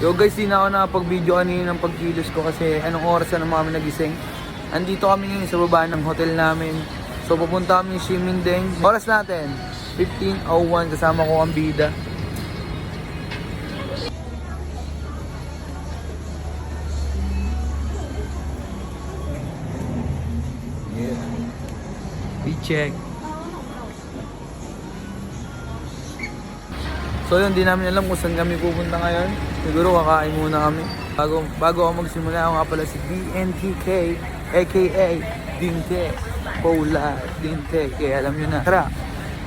Yo guys, di na ako nakapag-video kanina ng pagkilos ko kasi anong oras na naman kami nagising. Andito kami ngayon sa baba ng hotel namin. So pupunta kami Ximending. Oras natin, 15:01, kasama ko ang bida. Yeah. Check. So yun, di namin alam kung saan kami pupunta ngayon. Siguro kakain muna kami. Bago ako magsimula, ako nga pala si DNTK, aka Dinte, Paula Dinte. Kaya alam nyo na. Tara,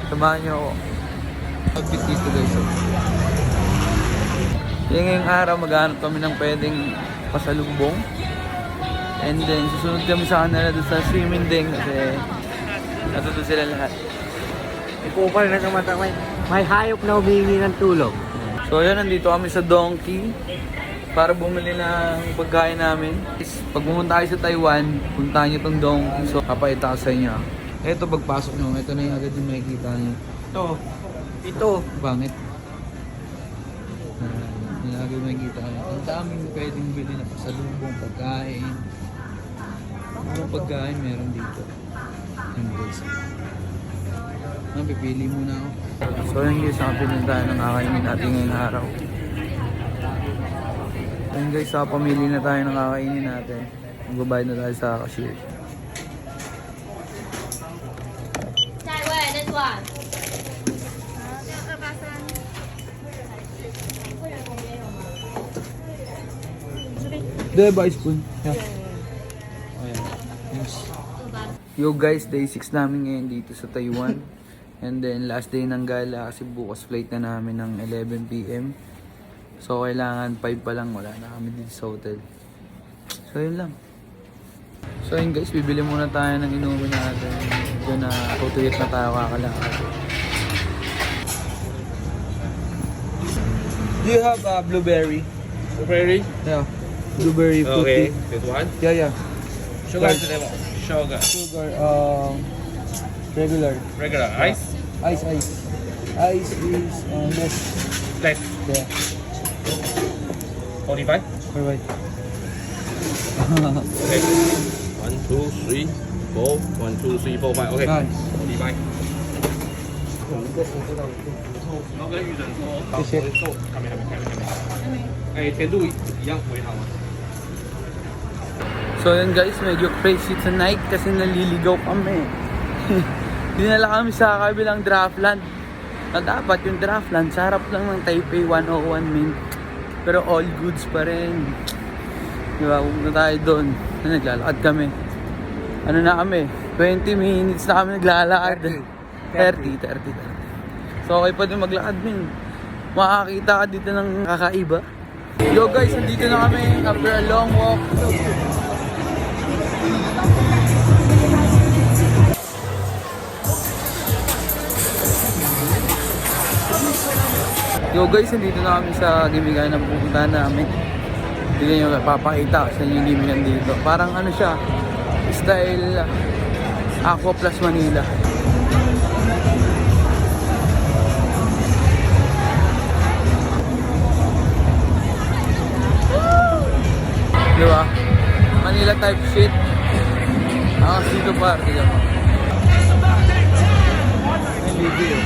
samahan nyo ako. Pag-bit dito guys. Yung ngayong araw, maghanap kami ng pwedeng pasalubong. And then, susunod kami sa kanila doon sa Ximending kasi natuto sila lahat. Ipupal na sa mata, may hayop na humingi ng tulong. So yun, nandito kami sa Donkey para bumili ng pagkain namin. Pag pumunta kayo sa Taiwan, puntahan nyo itong Donkey. So kapakita ko sa inyo. Ito pagpasok nyo, ito na yung agad yung makikita nyo. Ito. Bangit. Yung agad yung makikita nyo. Ang daming pwedeng bili na pasalubong, pagkain. Anong pagkain meron dito? Yan guys. Pipili muna ako. So yun guys, ang pinuntahan ng kakainin natin ngayong araw. Ayun guys, pamili na tayo ng kakainin natin. Magbabayad na tayo sa cashier. this one. There, by spoon. Yeah. Oh, yeah. Yes. Yo guys, day 6 namin ngayon dito sa Taiwan. And then last day ng gala kasi bukas flight na namin ng 11 PM. So kailangan 5 pa lang, wala na kami dito sa hotel. So yun lang. So yun guys, bibili muna tayo ng inumin natin. Doon na tutuyot na tayo kakalakad. Do you have blueberry? Blueberry? Yeah. Blueberry Okay, pudding. this one. Yeah, yeah. Sugar Right. to them. Sugar. Sugar, regular. Regular. Ice? Ice. Ice is less. Less. Yeah. 45? Alright. Okay. 1, 2, 3, 4. 1, 2, 3, 4, 5. Okay. Nice. 45.我跟玉珍说，到时候还没。哎，甜度一样回好吗？ So yun guys, medyo crazy tonight kasi naliligaw kami. Dinala kami sa kabilang Draftland. Na dapat yung Draftland, sa harap lang ng Taipei 101 main. Pero all goods pa rin. Diba, huwag na tayo doon. Naglalakad kami. Ano na kami? 20 minutes na kami naglalakad. 30. So okay pa din maglakad min. Makakita ka dito ng kakaiba. Yo guys, nandito na kami after a long walk. Yo guys, nandito na kami sa gimigan na pupuntahan namin. Hindi nyo papakita sa inyo yung gimigan dito. Parang ano siya, style Aqua Plus Manila. Diba? Manila type shit. Dito party ako. May video.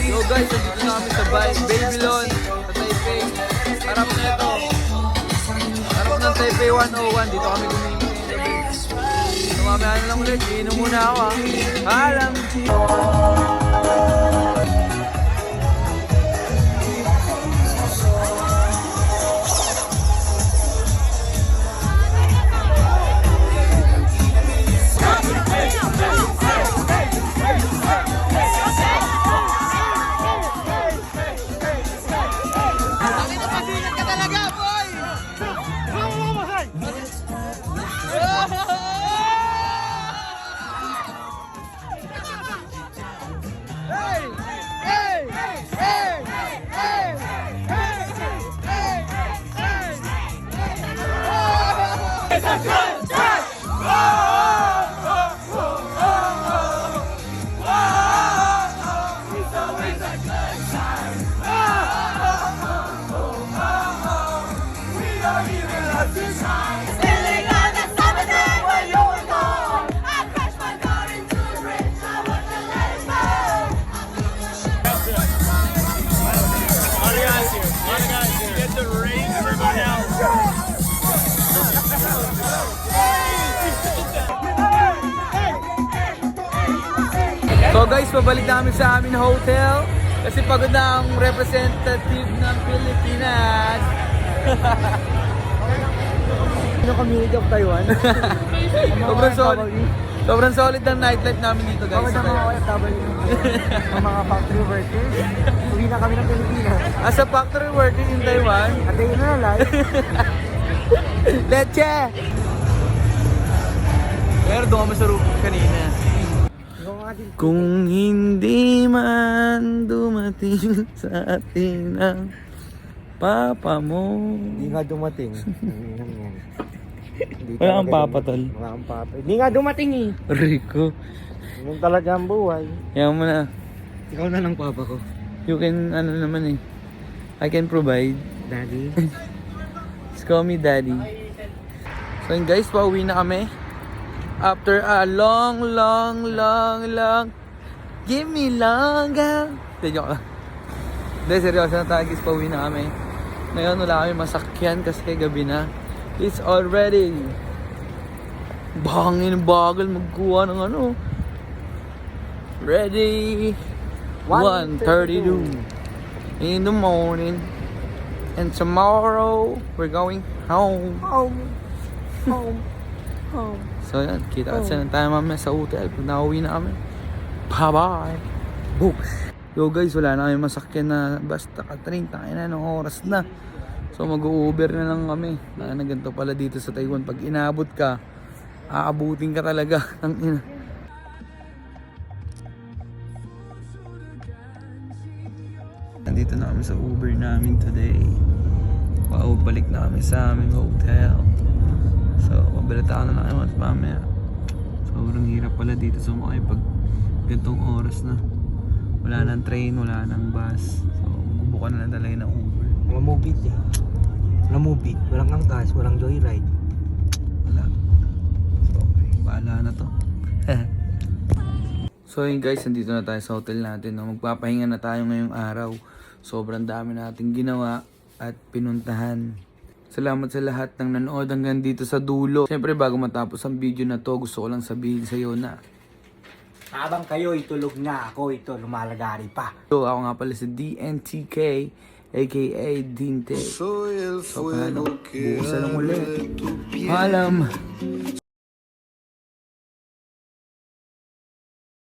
Yo guys, nandito na kami sa Babylon, sa Taipei. Harap na ito. Harap ng Taipei 101. Dito kami gumingi. Mamaya na lang ulit, iinom muna ako ha. Alam! So guys, pabalik na kami sa amin hotel. Kasi pagod na ang representative ng Pilipinas. Ano community of Taiwan? Sobrang solid ng nightlife namin dito guys. Pagod na mga OFW. Ang mga factory workers. Uwi na kami ng Pilipinas. As a factory worker in Taiwan, At ayun na live. leche! Pero doon kami sa roof kanina. Kung hindi man dumating sa atin ang papa mo. Hindi nga dumating. Wala kang papa, tol. Wala kang papa. Hindi nga dumating eh. Rico. Yung talaga ang buhay. Yan mo na. Ikaw na lang papa ko. You can, ano naman eh. I can provide. Daddy. Just call me daddy. So yun guys, pauwi na kami. After a long give me longer. Hindi, joke lang. Hindi, seryoso na tayo guys, pauwi na kami. Ngayon wala kami masakyan kasi gabi na. It's already bangin bagal magkuha ng ano. Ready 1:32 in the morning. And tomorrow we're going home. Home. So yan, kita-kita na tayo mamaya sa hotel pag nakauwi na kami. Bye-bye! Books! Yo guys, wala na kami masakyan na basta ka-train. Tayo na ng oras na. So mag-Uber na lang kami. Na ganito pala dito sa Taiwan. Pag inaabot ka, aabutin ka talaga. Ang ina. Nandito na kami sa Uber namin today. Balik na kami sa aming hotel. So, mabilitaan na namin mamaya. Sobrang hirap pala dito sumakay pag gantong oras na. Wala nang train, wala nang bus. So, bubukan na lang talaga ng Uber. Walang mobit eh. Walang mobit. Walang angkas. Walang joyride. Wala. So, okay. Bahala na to. So, yun guys, nandito na tayo sa hotel natin. No? Magpapahinga na tayo ngayong araw. Sobrang dami nating ginawa at pinuntahan. Salamat sa lahat ng nanood hanggang dito sa dulo. Siyempre bago matapos ang video na to, gusto ko lang sabihin sa iyo na Habang kayo'y tulog na, ako ito lumalagari pa. so, ako nga pala si DNTK aka Dinte. So paano? Bukas na lang ulit. Paalam.